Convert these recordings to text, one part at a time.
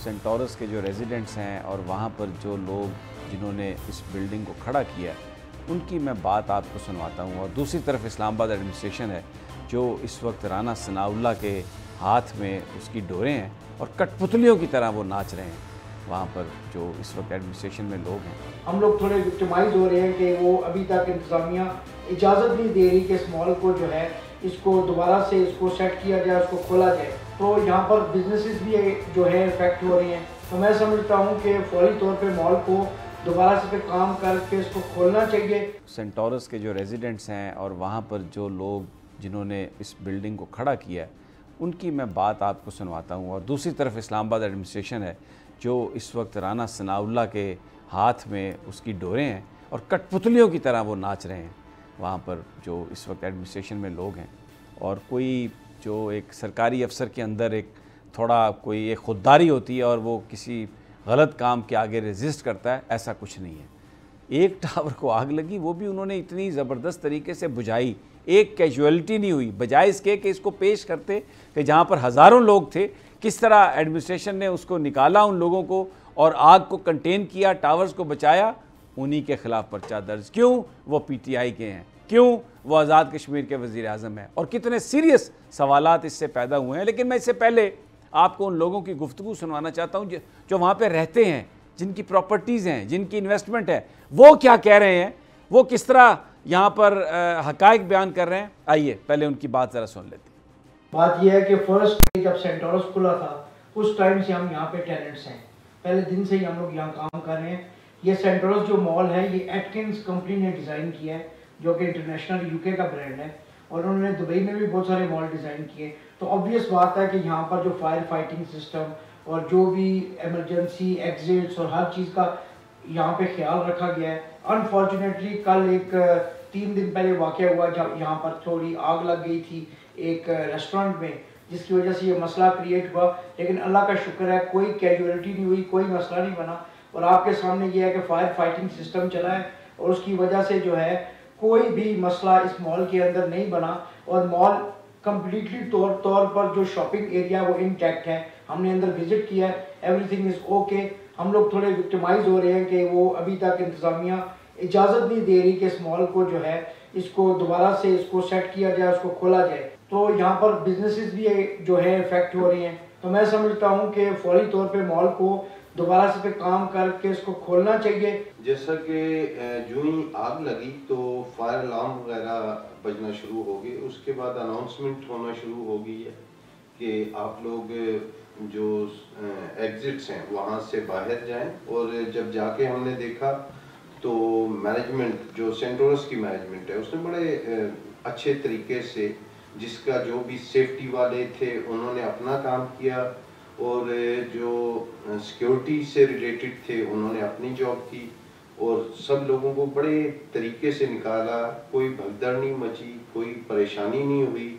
Centaurus के जो residents हैं और वहाँ पर जो लोग जिन्होंने इस बिल्डिंग को खड़ा किया है उनकी मैं बात आपको सुनवाता हूँ। और दूसरी तरफ इस्लामाबाद एडमिनिस्ट्रेशन है जो इस वक्त राना सनाउल्लाह के हाथ में उसकी डोरें हैं और कठपुतलियों की तरह वो नाच रहे हैं वहाँ पर जो इस वक्त एडमिनिस्ट्रेशन में लोग हैं। हम लोग थोड़े विक्टिमाइज हो रहे हैं कि वो अभी तक इंतज़ामिया इजाज़त नहीं दे रही कि इस मॉल को जो है इसको दोबारा से इसको सेट किया जाए, उसको खोला जाए। तो यहाँ पर बिजनेसेस भी जो है इफेक्ट हो रही हैं। तो मैं समझता हूँ कि फौरी तौर पे मॉल को दोबारा से काम करके इसको खोलना चाहिए। सेंटोरस के जो रेजिडेंट्स हैं और वहाँ पर जो लोग जिन्होंने इस बिल्डिंग को खड़ा किया है उनकी मैं बात आपको सुनवाता हूँ। और दूसरी तरफ इस्लामाबाद एडमिनिस्ट्रेशन है जो इस वक्त राना सनाउल्लाह के हाथ में उसकी डोरें हैं और कठपुतलियों की तरह वो नाच रहे हैं वहाँ पर जो इस वक्त एडमिनिस्ट्रेशन में लोग हैं। और कोई जो एक सरकारी अफसर के अंदर एक थोड़ा कोई एक खुददारी होती है और वो किसी गलत काम के आगे रेजिस्ट करता है, ऐसा कुछ नहीं है। एक टावर को आग लगी, वो भी उन्होंने इतनी ज़बरदस्त तरीके से बुझाई, एक कैजुअलिटी नहीं हुई, बजाय इसके कि इसको पेश करते कि जहाँ पर हज़ारों लोग थे किस तरह एडमिनिस्ट्रेशन ने उसको निकाला उन लोगों को और आग को कंटेन किया, टावर्स को बचाया। उन्हीं के ख़िलाफ़ पर्चा दर्ज। क्यों? वो पीटीआई के हैं, क्यों वो आज़ाद कश्मीर के वज़ीर आज़म हैं। और कितने सीरियस सवालात इससे पैदा हुए हैं। लेकिन मैं इससे पहले आपको उन लोगों की गुफ्तगू सुनवाना चाहता हूँ जो वहाँ पर रहते हैं, जिनकी प्रॉपर्टीज़ हैं, जिनकी इन्वेस्टमेंट है, वो क्या कह रहे हैं, वो किस तरह यहाँ पर हक़ाइक़ बयान कर रहे हैं। आइए पहले उनकी बात ज़रा सुन लेते हैं। बात यह है कि फर्स्ट जब सेंटोरस खुला था उस टाइम से हम यहाँ पे टेनेंट्स हैं, पहले दिन से ही हम लोग यहाँ काम कर रहे हैं। ये सेंटोरस जो मॉल है ये एटकिंस कंपनी ने डिज़ाइन किया है जो कि इंटरनेशनल यूके का ब्रांड है और उन्होंने दुबई में भी बहुत सारे मॉल डिज़ाइन किए। तो ऑब्वियस बात है कि यहाँ पर जो फायर फाइटिंग सिस्टम और जो भी इमरजेंसी एग्जिट्स और हर चीज़ का यहाँ पे ख्याल रखा गया है। अनफॉर्चुनेटली कल एक 3 दिन पहले वाक़या हुआ जब यहाँ पर थोड़ी आग लग गई थी एक रेस्टोरेंट में, जिसकी वजह से ये मसला क्रिएट हुआ। लेकिन अल्लाह का शुक्र है कोई कैजुअलिटी नहीं हुई, कोई मसला नहीं बना। और आपके सामने ये है कि फायर फाइटिंग सिस्टम चला है और उसकी वजह से जो है कोई भी मसला इस मॉल के अंदर नहीं बना और मॉल कम्प्लीटली तौर पर जो शॉपिंग एरिया वो इंटैक्ट है। हमने अंदर विजिट किया है, एवरीथिंग इज़ ओके। हम लोग थोड़े विक्टिमाइज हो रहे हैं कि वो अभी तक इंतज़ामिया इजाज़त नहीं दे रही कि इस मॉल को जो है इसको दोबारा से इसको सेट किया जाए, उसको खोला जाए। तो यहाँ पर बिजनेसेस भी जो है इफेक्ट हो रही हैं। तो मैं समझता हूँ कि फौरी तौर पे मॉल को दोबारा से काम करके इसको खोलना चाहिए। जैसा कि जो ही आग लगी तो फायर अलार्म वगैरह बजना शुरू हो गई, उसके बाद अनाउंसमेंट होना शुरू हो गई है कि आप लोग जो एग्जिट्स हैं वहाँ से बाहर जाएं। और जब जाके हमने देखा तो मैनेजमेंट जो सेंटोरस की मैनेजमेंट है उसने बड़े अच्छे तरीके से, जिसका जो भी सेफ्टी वाले थे उन्होंने अपना काम किया और जो सिक्योरिटी से रिलेटेड थे उन्होंने अपनी जॉब की और सब लोगों को बड़े तरीके से निकाला। कोई भगदड़ नहीं मची, कोई परेशानी नहीं हुई।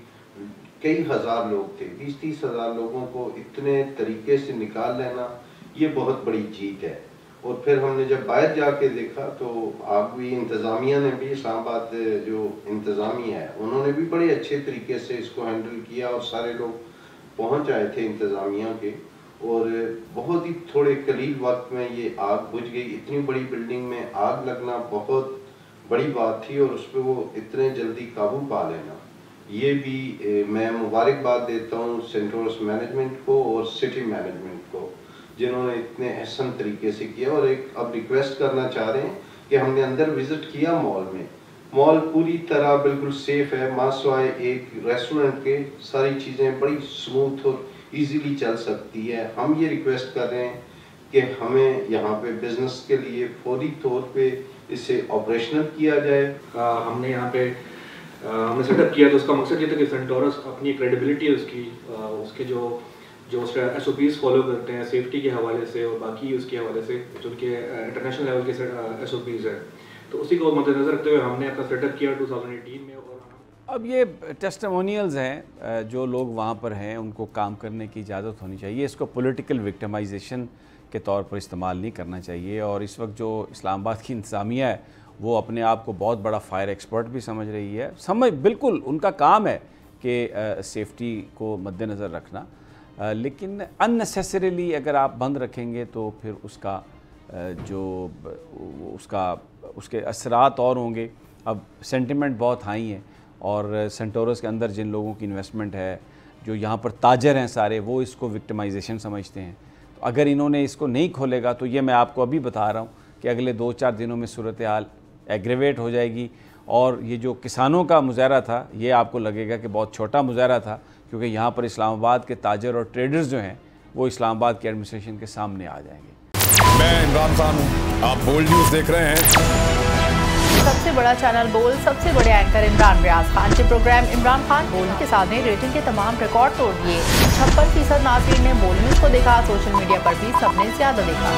कई हज़ार लोग थे, 20-30 हज़ार लोगों को इतने तरीके से निकाल लेना ये बहुत बड़ी जीत है। और फिर हमने जब बाहर जाके देखा तो आग भी, इंतज़ामिया ने भी, इस्लामाबाद जो इंतज़ामिया है उन्होंने भी बड़े अच्छे तरीके से इसको हैंडल किया और सारे लोग पहुंच आए थे इंतज़ामिया के और बहुत ही थोड़े कलील वक्त में ये आग बुझ गई। इतनी बड़ी बिल्डिंग में आग लगना बहुत बड़ी बात थी और उस पर वो इतने जल्दी काबू पा लेना, ये भी मैं मुबारकबाद देता हूँ सेंटोरस मैनेजमेंट को और सिटी मैनेजमेंट को जिन्होंने इतने अहसन तरीके से किया। और एक अब रिक्वेस्ट करना चाह रहे हैं कि हमने अंदर विज़िट किया मॉल में, मॉल पूरी तरह बिल्कुल सेफ है, मासवाए एक रेस्टोरेंट के सारी चीज़ें बड़ी स्मूथ और इजीली चल सकती है। हम ये रिक्वेस्ट कर रहे हैं कि हमें यहाँ पे बिजनेस के लिए फौरी तौर पे इसे ऑपरेशनल किया जाए। हमने यहाँ पे हमने सेटअप किया तो उसका मकसद ये था कि सेंटोरस अपनी क्रेडिबिलिटी है उसकी, उसके जो उसका SOPs फॉलो करते हैं सेफ्टी के हवाले से और बाकी उसके हवाले से जो उनके इंटरनेशनल लेवल के SOPs हैं, तो उसी को मद्देनज़र रखते हुए हमने अपना सेटअप किया 2018 में। और अब ये टेस्टिमोनियल्स हैं, जो लोग वहाँ पर हैं उनको काम करने की इजाज़त होनी चाहिए। इसको पॉलिटिकल विक्टिमाइजेशन के तौर पर इस्तेमाल नहीं करना चाहिए। और इस वक्त जो इस्लामाबाद की इंतज़ामिया है वो अपने आप को बहुत बड़ा फायर एक्सपर्ट भी समझ रही है। बिल्कुल उनका काम है कि सेफ्टी को मद्देनज़र रखना, लेकिन अननेसेसरीली अगर आप बंद रखेंगे तो फिर उसका उसके असरात और होंगे। अब सेंटिमेंट बहुत हाई है और सेंटोरस के अंदर जिन लोगों की इन्वेस्टमेंट है, जो यहाँ पर ताजर हैं सारे, वो इसको विक्टिमाइजेशन समझते हैं। तो अगर इन्होंने इसको नहीं खोलेगा तो ये मैं आपको अभी बता रहा हूँ कि अगले 2-4 दिनों में सूरत हाल एग्रेवेट हो जाएगी। और ये जो किसानों का मुजाहरा था, ये आपको लगेगा कि बहुत छोटा मुजाहरा था, क्योंकि यहाँ पर इस्लामाबाद के ताजर और ट्रेडर्स जो हैं वो इस्लामाबाद के एडमिनिस्ट्रेशन के सामने आ जाएंगे। मैं इमरान खान हूँ, आप बोल्ड न्यूज़ देख रहे हैं। सबसे बड़ा चैनल बोल, सबसे बड़े एंकर इमरान रियाज खान के प्रोग्राम इमरान खान बोल के साथ ने रेटिंग के तमाम रिकॉर्ड तोड़ दिए। 56% नाज़रीन ने बोल न्यूज़ को देखा। सोशल मीडिया पर भी सबने ज्यादा देखा।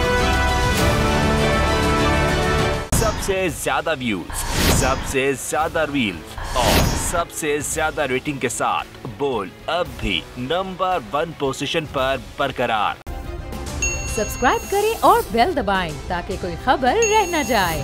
सबसे ज्यादा व्यूज, सबसे ज्यादा रील्स और सबसे ज्यादा रेटिंग के साथ बोल अब भी नंबर 1 पोजीशन पर बरकरार। सब्सक्राइब करें और बेल दबाएं ताकि कोई खबर रह न जाए।